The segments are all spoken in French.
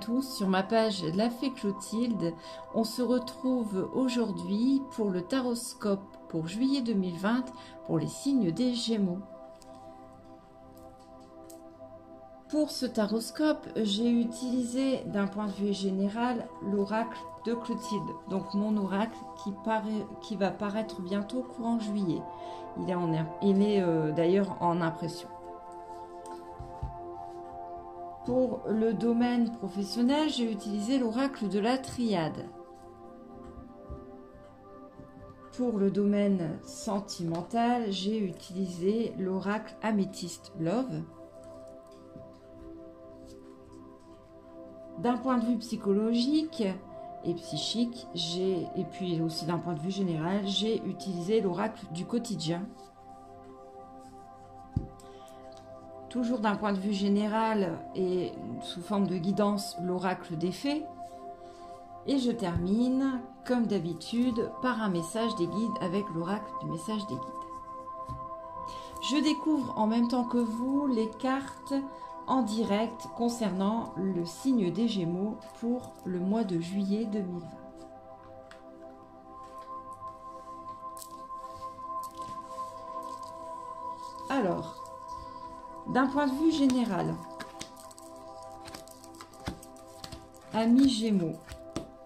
tous sur ma page La Fée Clotilde. On se retrouve aujourd'hui pour le taroscope pour juillet 2020 pour les signes des Gémeaux. Pour ce taroscope, j'ai utilisé d'un point de vue général l'oracle de Clotilde, donc mon oracle qui va paraître bientôt courant juillet. Il est d'ailleurs en impression. Pour le domaine professionnel, j'ai utilisé l'oracle de la Triade. Pour le domaine sentimental, j'ai utilisé l'oracle Améthyste Love. D'un point de vue psychologique et psychique, et puis aussi d'un point de vue général, j'ai utilisé l'oracle du quotidien. Toujours d'un point de vue général et sous forme de guidance, l'oracle des fées. Et je termine, comme d'habitude, par un message des guides avec l'oracle du message des guides. Je découvre en même temps que vous les cartes en direct concernant le signe des Gémeaux pour le mois de juillet 2020. Alors, d'un point de vue général, amis Gémeaux,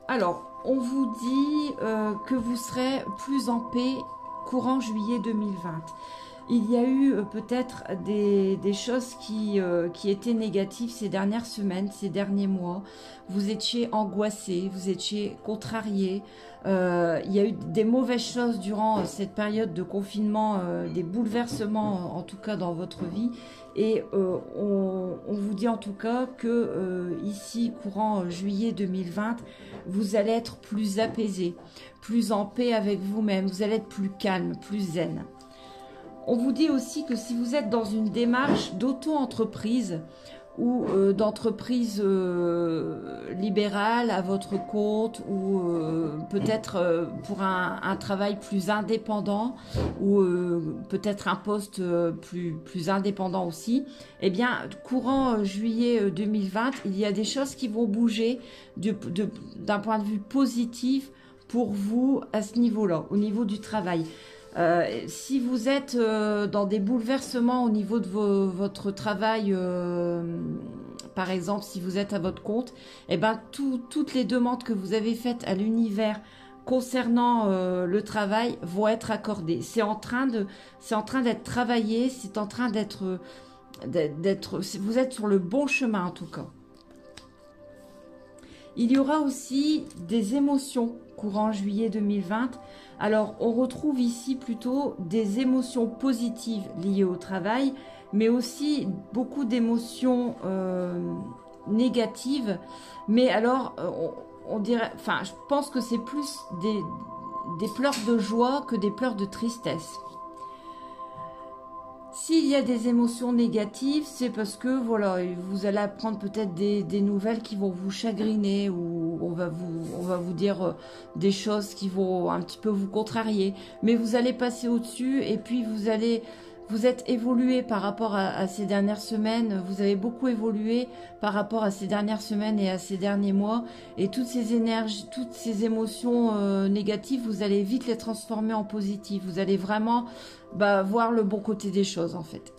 alors on vous dit que vous serez plus en paix courant juillet 2020. Il y a eu peut-être des choses qui étaient négatives ces dernières semaines, ces derniers mois. Vous étiez angoissé, vous étiez contrarié. Il y a eu des mauvaises choses durant cette période de confinement, des bouleversements en tout cas dans votre vie. Et on vous dit en tout cas que ici, courant juillet 2020, vous allez être plus apaisé, plus en paix avec vous-même. Vous allez être plus calme, plus zen. On vous dit aussi que si vous êtes dans une démarche d'auto-entreprise ou d'entreprise libérale à votre compte ou peut-être pour un travail plus indépendant ou peut-être un poste plus indépendant aussi, eh bien, courant juillet 2020, il y a des choses qui vont bouger d'un point de vue positif pour vous à ce niveau-là, au niveau du travail. Si vous êtes dans des bouleversements au niveau de votre travail, par exemple, si vous êtes à votre compte, eh ben, toutes les demandes que vous avez faites à l'univers concernant le travail vont être accordées. C'est en train d'être travaillé, c'est en train vous êtes sur le bon chemin en tout cas. Il y aura aussi des émotions courant juillet 2020. Alors, on retrouve ici plutôt des émotions positives liées au travail, mais aussi beaucoup d'émotions négatives. Mais alors, on dirait, enfin, je pense que c'est plus des pleurs de joie que des pleurs de tristesse. S'il y a des émotions négatives, c'est parce que voilà, vous allez apprendre peut-être des nouvelles qui vont vous chagriner ou on va vous dire des choses qui vont un petit peu vous contrarier. Mais vous allez passer au-dessus et puis vous êtes évolué par rapport à ces dernières semaines. Vous avez beaucoup évolué par rapport à ces dernières semaines et à ces derniers mois. Et toutes ces énergies, toutes ces émotions négatives, vous allez vite les transformer en positives. Vous allez vraiment voir le bon côté des choses en fait.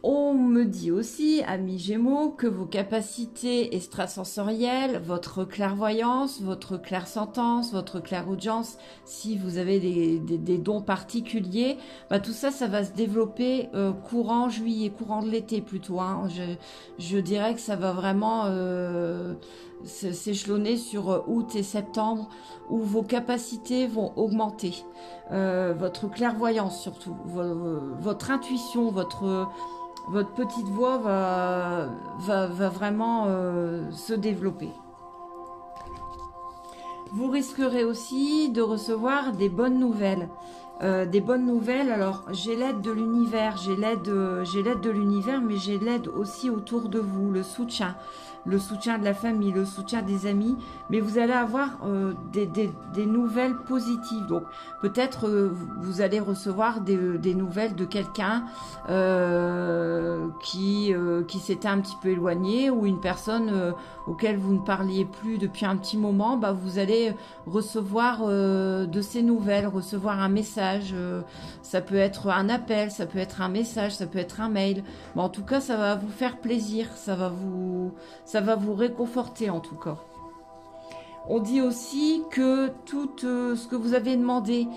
On me dit aussi, amis Gémeaux, que vos capacités extrasensorielles, votre clairvoyance, votre clairsentence, votre clairaudience, si vous avez des dons particuliers, tout ça, ça va se développer courant juillet, courant de l'été plutôt. Hein. Je dirais que ça va vraiment s'échelonner sur août et septembre, où vos capacités vont augmenter. Votre clairvoyance surtout, votre intuition, votre petite voix va vraiment se développer. Vous risquerez aussi de recevoir des bonnes nouvelles. des bonnes nouvelles. Alors, j'ai l'aide de l'univers, j'ai l'aide de l'univers, mais j'ai l'aide aussi autour de vous, le soutien de la famille, le soutien des amis. Mais vous allez avoir des nouvelles positives. Donc, peut-être vous allez recevoir des nouvelles de quelqu'un qui s'était un petit peu éloigné, ou une personne auquel vous ne parliez plus depuis un petit moment. Bah, vous allez recevoir de ces nouvelles, recevoir un message. Ça peut être un appel, ça peut être un message, ça peut être un mail. Bon, en tout cas, ça va vous faire plaisir, ça va vous réconforter en tout cas. On dit aussi que tout ce que vous avez demandé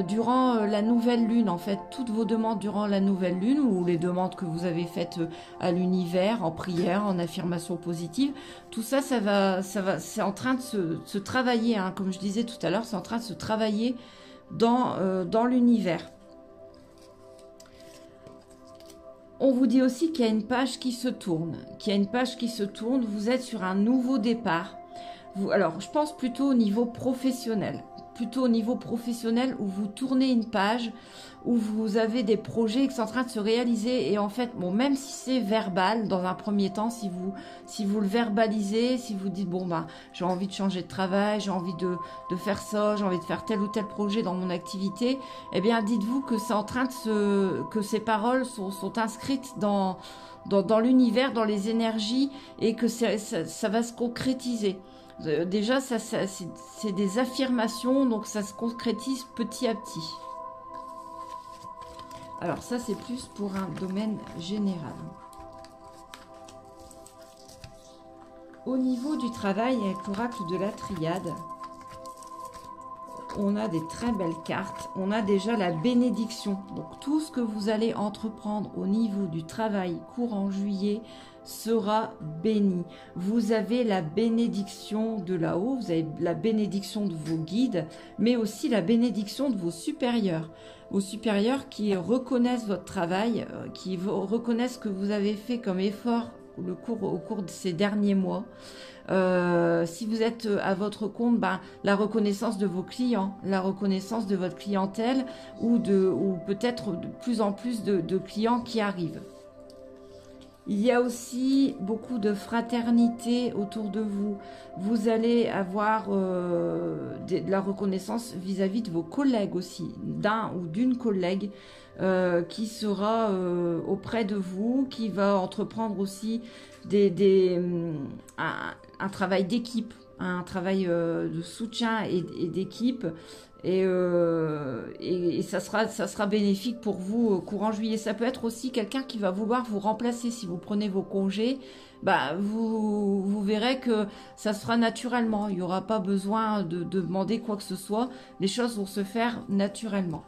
durant la nouvelle lune, en fait, toutes vos demandes durant la nouvelle lune, ou les demandes que vous avez faites à l'univers, en prière, en affirmation positive, tout ça, c'est en train de se travailler, hein, comme je disais tout à l'heure, c'est en train de se travailler dans l'univers. On vous dit aussi qu'il y a une page qui se tourne, vous êtes sur un nouveau départ. Alors, je pense plutôt au niveau professionnel. Où vous tournez une page, où vous avez des projets qui sont en train de se réaliser. Et en fait, bon, même si c'est verbal, dans un premier temps, si vous le verbalisez, si vous dites, bon, bah, j'ai envie de changer de travail, j'ai envie de faire ça, j'ai envie de faire tel ou tel projet dans mon activité, eh bien, dites-vous que c'est en train que ces paroles sont inscrites dans l'univers, dans les énergies, et que ça va se concrétiser. Déjà, c'est des affirmations, donc ça se concrétise petit à petit. Alors ça, c'est plus pour un domaine général. Au niveau du travail, avec l'oracle de la triade, on a des très belles cartes. On a déjà la bénédiction. Donc tout ce que vous allez entreprendre au niveau du travail courant juillet sera béni. Vous avez la bénédiction de là-haut, vous avez la bénédiction de vos guides, mais aussi la bénédiction de vos supérieurs. Vos supérieurs qui reconnaissent votre travail, qui reconnaissent ce que vous avez fait comme effort au cours de ces derniers mois. Si vous êtes à votre compte, ben, la reconnaissance de vos clients, la reconnaissance de votre clientèle, ou peut-être de plus en plus de clients qui arrivent. Il y a aussi beaucoup de fraternité autour de vous. Vous allez avoir de la reconnaissance vis-à-vis de vos collègues aussi, d'un ou d'une collègue qui sera auprès de vous, qui va entreprendre aussi un travail d'équipe, un travail de soutien et d'équipe. Et ça sera bénéfique pour vous courant juillet. Ça peut être aussi quelqu'un qui va vouloir vous remplacer. Si vous prenez vos congés, bah, vous verrez que ça se fera naturellement. Il n'y aura pas besoin de demander quoi que ce soit. Les choses vont se faire naturellement.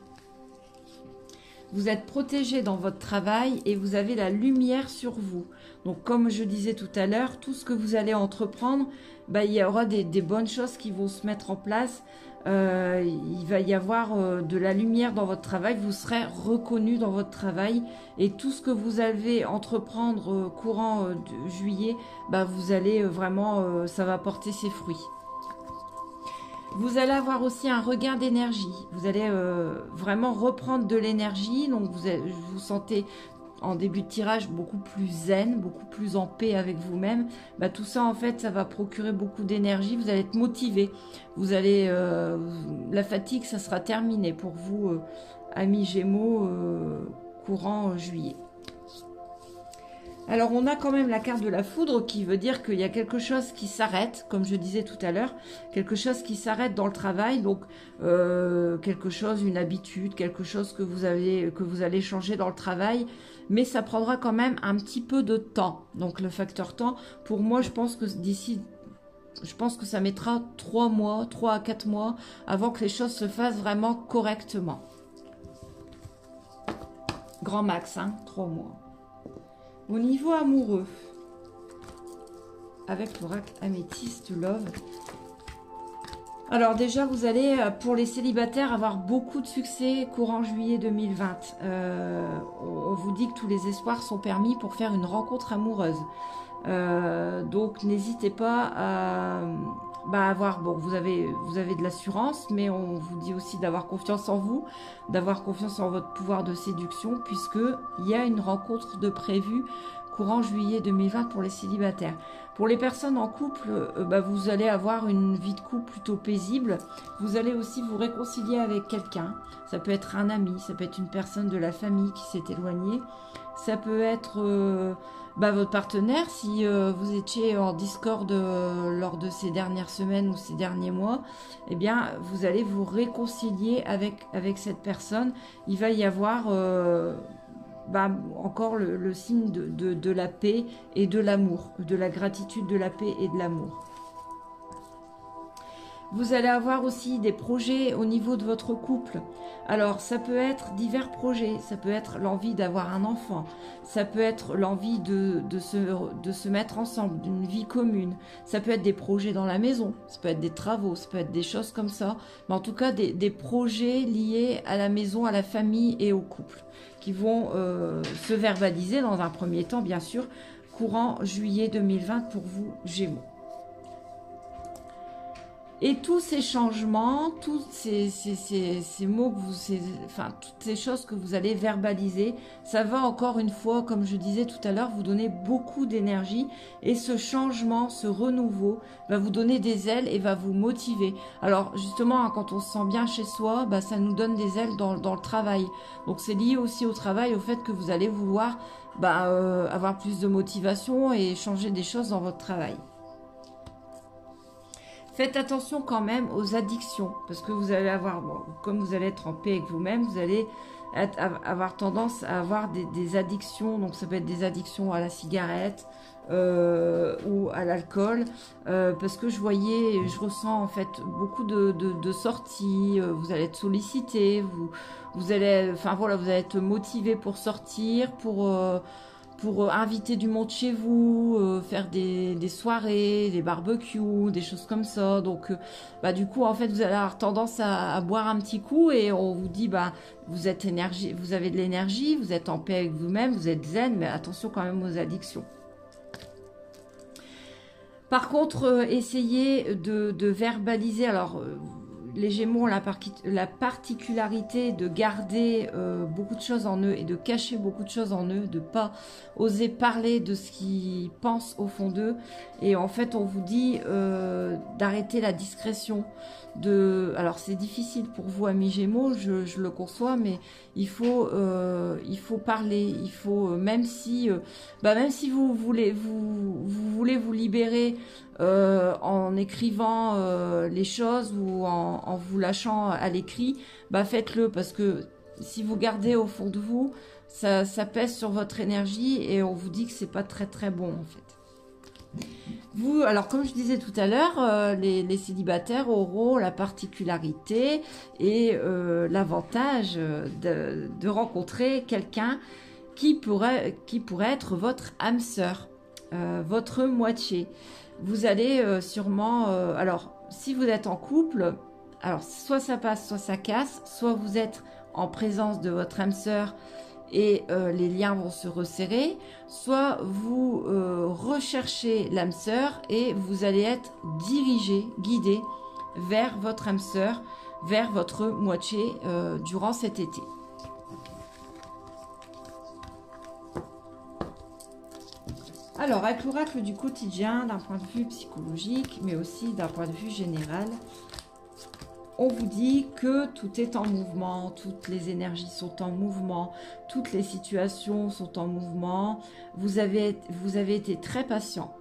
Vous êtes protégé dans votre travail et vous avez la lumière sur vous. Donc, comme je disais tout à l'heure, tout ce que vous allez entreprendre, bah, il y aura des bonnes choses qui vont se mettre en place. Il va y avoir de la lumière dans votre travail. Vous serez reconnu dans votre travail. Et tout ce que vous allez entreprendre courant de juillet, bah, vous allez vraiment, ça va porter ses fruits. Vous allez avoir aussi un regain d'énergie. Vous allez vraiment reprendre de l'énergie. Donc, vous sentez en début de tirage beaucoup plus zen, beaucoup plus en paix avec vous-même. Bah, tout ça, en fait, ça va procurer beaucoup d'énergie. Vous allez être motivé. Vous allez, la fatigue, ça sera terminé pour vous, amis Gémeaux, courant juillet. Alors, on a quand même la carte de la foudre qui veut dire qu'il y a quelque chose qui s'arrête, comme je disais tout à l'heure, quelque chose qui s'arrête dans le travail, donc quelque chose, une habitude, quelque chose que vous allez changer dans le travail, mais ça prendra quand même un petit peu de temps. Donc, le facteur temps, pour moi, je pense que ça mettra 3 à 4 mois avant que les choses se fassent vraiment correctement. Grand max, hein, 3 mois. Au niveau amoureux, avec l'oracle Améthyste Love, alors déjà vous allez, pour les célibataires, avoir beaucoup de succès courant juillet 2020. On vous dit que tous les espoirs sont permis pour faire une rencontre amoureuse. Donc n'hésitez pas bah, avoir, bon, vous avez de l'assurance, mais on vous dit aussi d'avoir confiance en vous, d'avoir confiance en votre pouvoir de séduction, puisque il y a une rencontre de prévue courant juillet 2020 pour les célibataires. Pour les personnes en couple, bah, vous allez avoir une vie de couple plutôt paisible. Vous allez aussi vous réconcilier avec quelqu'un. Ça peut être un ami, ça peut être une personne de la famille qui s'est éloignée. Ça peut être bah, votre partenaire si vous étiez en discorde lors de ces dernières semaines ou ces derniers mois. Eh bien, vous allez vous réconcilier avec cette personne. Il va y avoir bah, encore le signe de la paix et de l'amour, de la gratitude, de la paix et de l'amour. Vous allez avoir aussi des projets au niveau de votre couple. Alors, ça peut être divers projets. Ça peut être l'envie d'avoir un enfant. Ça peut être l'envie de se mettre ensemble, d'une vie commune. Ça peut être des projets dans la maison. Ça peut être des travaux. Ça peut être des choses comme ça. Mais en tout cas, des projets liés à la maison, à la famille et au couple, qui vont se verbaliser dans un premier temps, bien sûr, courant juillet 2020 pour vous, Gémeaux. Et tous ces changements, tous ces mots, toutes ces choses que vous allez verbaliser, ça va encore une fois, comme je disais tout à l'heure, vous donner beaucoup d'énergie. Et ce changement, ce renouveau, va vous donner des ailes et va vous motiver. Alors justement, quand on se sent bien chez soi, bah, ça nous donne des ailes dans le travail. Donc c'est lié aussi au travail, au fait que vous allez vouloir avoir plus de motivation et changer des choses dans votre travail. Faites attention quand même aux addictions, parce que vous allez avoir, bon, comme vous allez être en paix avec vous-même, vous allez avoir tendance à avoir des addictions. Donc ça peut être des addictions à la cigarette ou à l'alcool, parce que je ressens en fait beaucoup de sorties. Vous allez être sollicité, vous allez, enfin voilà, vous allez être motivé pour sortir, pour inviter du monde chez vous, faire des soirées, des barbecues, des choses comme ça. Donc, bah, du coup, en fait, vous allez avoir tendance à boire un petit coup et on vous dit, bah, vous avez de l'énergie, vous êtes en paix avec vous-même, vous êtes zen, mais attention quand même aux addictions. Par contre, essayez de verbaliser. Alors, les Gémeaux ont la particularité de garder beaucoup de choses en eux et de cacher beaucoup de choses en eux, de ne pas oser parler de ce qu'ils pensent au fond d'eux. Et en fait, on vous dit d'arrêter la discrétion. Alors, c'est difficile pour vous, amis Gémeaux, je le conçois, mais il faut parler. Il faut, même si vous voulez vous libérer en écrivant les choses ou en vous lâchant à l'écrit, bah faites-le, parce que si vous gardez au fond de vous, ça pèse sur votre énergie et on vous dit que c'est pas très très bon en fait. Vous, alors comme je disais tout à l'heure, les célibataires auront la particularité et l'avantage de rencontrer quelqu'un qui pourrait être votre âme sœur, votre moitié. Vous allez sûrement... alors, si vous êtes en couple, alors soit ça passe, soit ça casse, soit vous êtes en présence de votre âme sœur et les liens vont se resserrer, soit vous recherchez l'âme sœur et vous allez être dirigé, guidé vers votre âme sœur, vers votre moitié durant cet été. Alors, avec l'oracle du quotidien, d'un point de vue psychologique, mais aussi d'un point de vue général, on vous dit que tout est en mouvement, toutes les énergies sont en mouvement, toutes les situations sont en mouvement. Vous avez été très patient,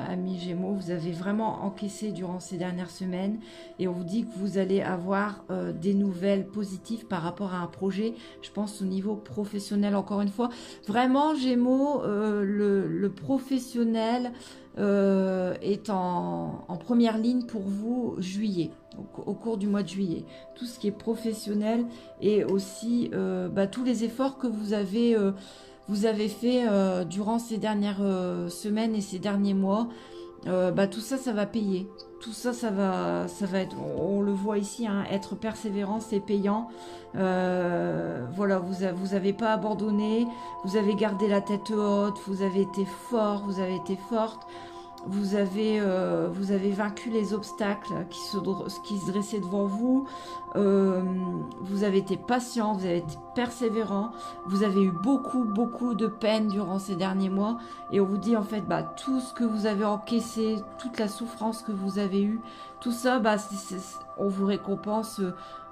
amis Gémeaux, vous avez vraiment encaissé durant ces dernières semaines et on vous dit que vous allez avoir des nouvelles positives par rapport à un projet, je pense au niveau professionnel encore une fois. Vraiment Gémeaux, le professionnel est en première ligne pour vous juillet, au cours du mois de juillet. Tout ce qui est professionnel et aussi tous les efforts que vous avez fait durant ces dernières semaines et ces derniers mois, tout ça, ça va payer. Tout ça, ça va être, on le voit ici, hein, être persévérant, c'est payant. Voilà, vous avez pas abandonné, vous avez gardé la tête haute, vous avez été fort, vous avez été forte. vous avez vaincu les obstacles qui se dressaient devant vous. Vous avez été patient, vous avez été persévérant. Vous avez eu beaucoup de peine durant ces derniers mois. Et on vous dit en fait, tout ce que vous avez encaissé, toute la souffrance que vous avez eue, tout ça, on vous récompense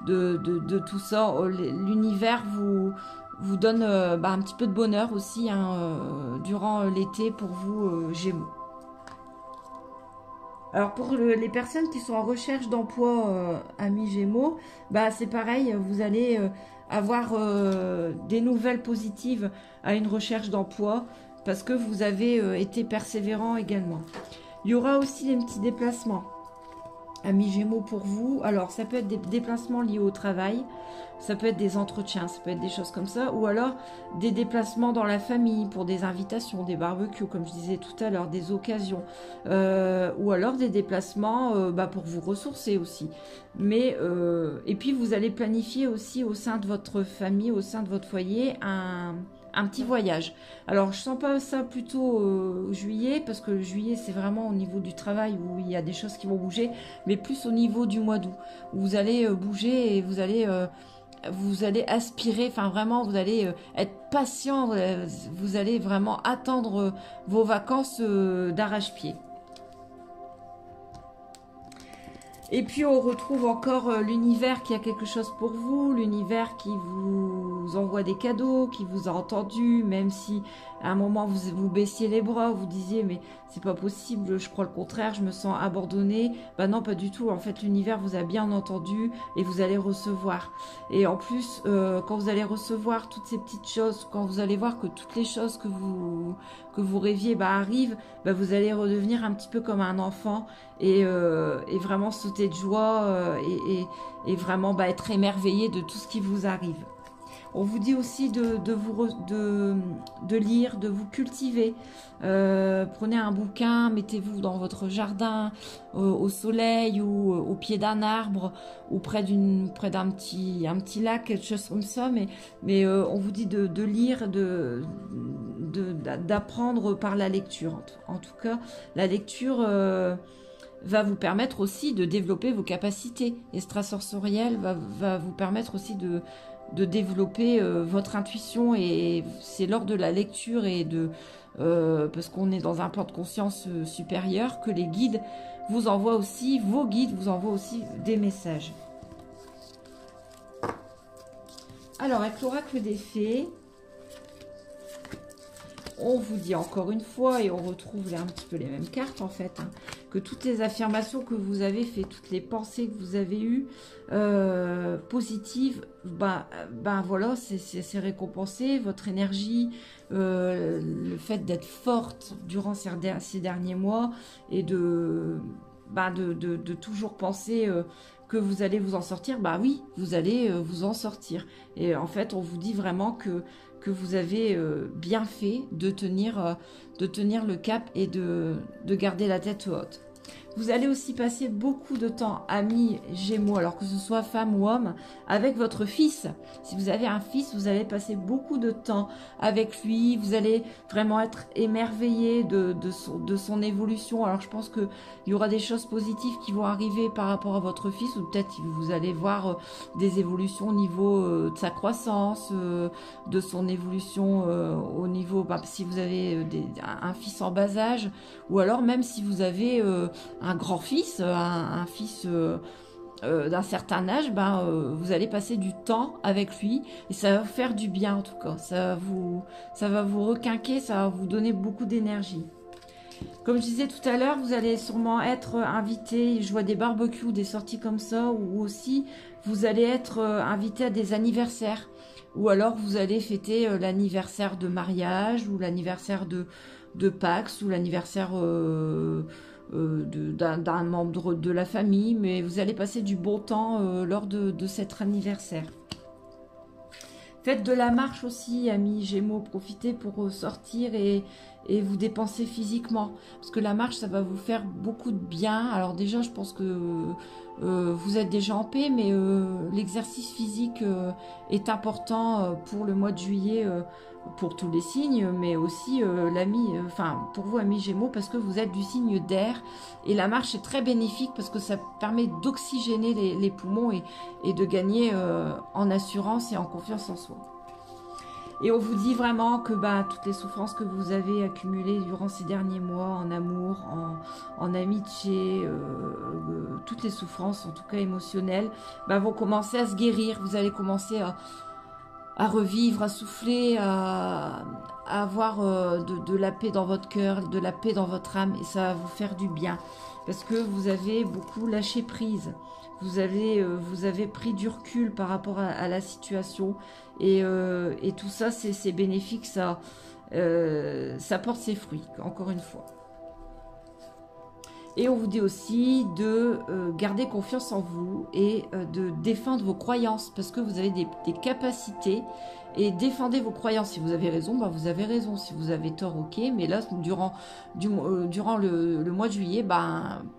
de tout ça. L'univers vous donne un petit peu de bonheur aussi durant l'été pour vous, Gémeaux. Alors pour les personnes qui sont en recherche d'emploi, amis Gémeaux, c'est pareil, vous allez avoir des nouvelles positives à une recherche d'emploi parce que vous avez été persévérant également. Il y aura aussi des petits déplacements, amis Gémeaux, pour vous. Alors ça peut être des déplacements liés au travail, ça peut être des entretiens, ça peut être des choses comme ça, ou alors des déplacements dans la famille pour des invitations, des barbecues, comme je disais tout à l'heure, des occasions, ou alors des déplacements pour vous ressourcer aussi. Mais et puis vous allez planifier aussi au sein de votre famille, au sein de votre foyer, un petit voyage. Alors je sens pas ça plutôt juillet, parce que juillet c'est vraiment au niveau du travail où il y a des choses qui vont bouger, mais plus au niveau du mois d'août où vous allez bouger et vous allez aspirer, enfin vraiment vous allez être patient, vous allez vraiment attendre vos vacances d'arrache-pied. Et puis on retrouve encore l'univers qui a quelque chose pour vous, l'univers qui vous envoie des cadeaux, qui vous a entendu, même si à un moment vous baissiez les bras, vous disiez mais c'est pas possible, je crois le contraire, je me sens abandonnée. Non, pas du tout, en fait l'univers vous a bien entendu et vous allez recevoir. Et en plus, quand vous allez recevoir toutes ces petites choses, quand vous allez voir que toutes les choses que vous rêviez arrivent, vous allez redevenir un petit peu comme un enfant et vraiment sauter de joie et vraiment être émerveillé de tout ce qui vous arrive. On vous dit aussi de lire, de vous cultiver. Prenez un bouquin, mettez-vous dans votre jardin, au soleil ou au pied d'un arbre ou près d'un petit lac, quelque chose comme ça. Mais on vous dit de lire, d'apprendre par la lecture. En tout cas, la lecture va vous permettre aussi de développer vos capacités extrasensorielles, va vous permettre aussi de développer votre intuition, et c'est lors de la lecture et parce qu'on est dans un plan de conscience supérieur que les guides vous envoient aussi, vos guides vous envoient aussi des messages. Alors avec l'oracle des fées, on vous dit encore une fois, et on retrouve un petit peu les mêmes cartes en fait, que toutes les affirmations que vous avez fait, toutes les pensées que vous avez eues positives, voilà, c'est récompensé. Votre énergie, le fait d'être forte durant ces derniers mois et de toujours penser que vous allez vous en sortir, oui, vous allez vous en sortir. Et en fait, on vous dit vraiment que vous avez bien fait de tenir le cap et de garder la tête haute. Vous allez aussi passer beaucoup de temps, amis Gémeaux, alors que ce soit femme ou homme, avec votre fils. Si vous avez un fils, vous allez passer beaucoup de temps avec lui. Vous allez vraiment être émerveillé de son évolution. Alors je pense qu'il y aura des choses positives qui vont arriver par rapport à votre fils, ou peut-être que vous allez voir des évolutions au niveau de sa croissance, de son évolution au niveau, si vous avez un fils en bas âge, ou alors même si vous avez un grand-fils, un fils d'un certain âge, vous allez passer du temps avec lui et ça va vous faire du bien en tout cas. Ça va vous requinquer, ça va vous donner beaucoup d'énergie. Comme je disais tout à l'heure, vous allez sûrement être invité, je vois des barbecues, des sorties comme ça, ou aussi vous allez être invité à des anniversaires, ou alors vous allez fêter l'anniversaire de mariage, ou l'anniversaire de Pax, ou l'anniversaire d'un membre de la famille, mais vous allez passer du bon temps lors de cet anniversaire. Faites de la marche aussi, amis Gémeaux, profitez pour sortir et et vous dépenser physiquement. Parce que la marche, ça va vous faire beaucoup de bien. Alors déjà, je pense que vous êtes déjà en paix, mais l'exercice physique est important pour le mois de juillet, pour tous les signes, mais aussi pour vous, amis Gémeaux, parce que vous êtes du signe d'air. Et la marche est très bénéfique parce que ça permet d'oxygéner les poumons et de gagner en assurance et en confiance en soi. Et on vous dit vraiment que toutes les souffrances que vous avez accumulées durant ces derniers mois, en amour, en amitié, toutes les souffrances, en tout cas émotionnelles, vont commencer à se guérir. Vous allez commencer à revivre, à souffler, à avoir de la paix dans votre cœur, de la paix dans votre âme, et ça va vous faire du bien. Parce que vous avez beaucoup lâché prise. Vous avez pris du recul par rapport à la situation, et tout ça, c'est bénéfique, ça porte ses fruits, encore une fois. Et on vous dit aussi de garder confiance en vous et de défendre vos croyances, parce que vous avez des capacités, et défendez vos croyances. Si vous avez raison, vous avez raison. Si vous avez tort, ok. Mais là, durant le mois de juillet,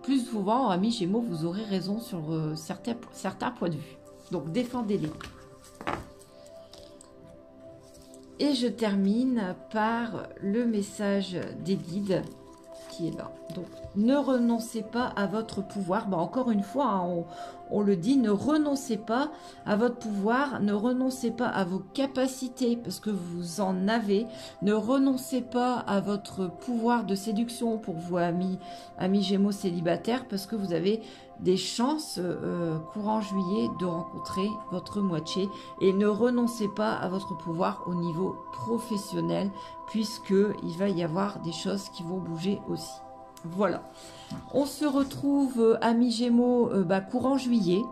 plus souvent, amis Gémeaux, vous aurez raison sur certains points de vue. Donc, défendez-les. Et je termine par le message des guides qui est là. Donc, ne renoncez pas à votre pouvoir. Encore une fois, hein, on le dit, ne renoncez pas à votre pouvoir, ne renoncez pas à vos capacités parce que vous en avez, ne renoncez pas à votre pouvoir de séduction pour vous, amis Gémeaux célibataires, parce que vous avez des chances courant juillet de rencontrer votre moitié, et ne renoncez pas à votre pouvoir au niveau professionnel, puisqu'il va y avoir des choses qui vont bouger aussi. Voilà, on se retrouve, amis Gémeaux, courant juillet,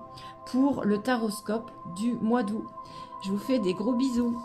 pour le taroscope du mois d'août. Je vous fais des gros bisous.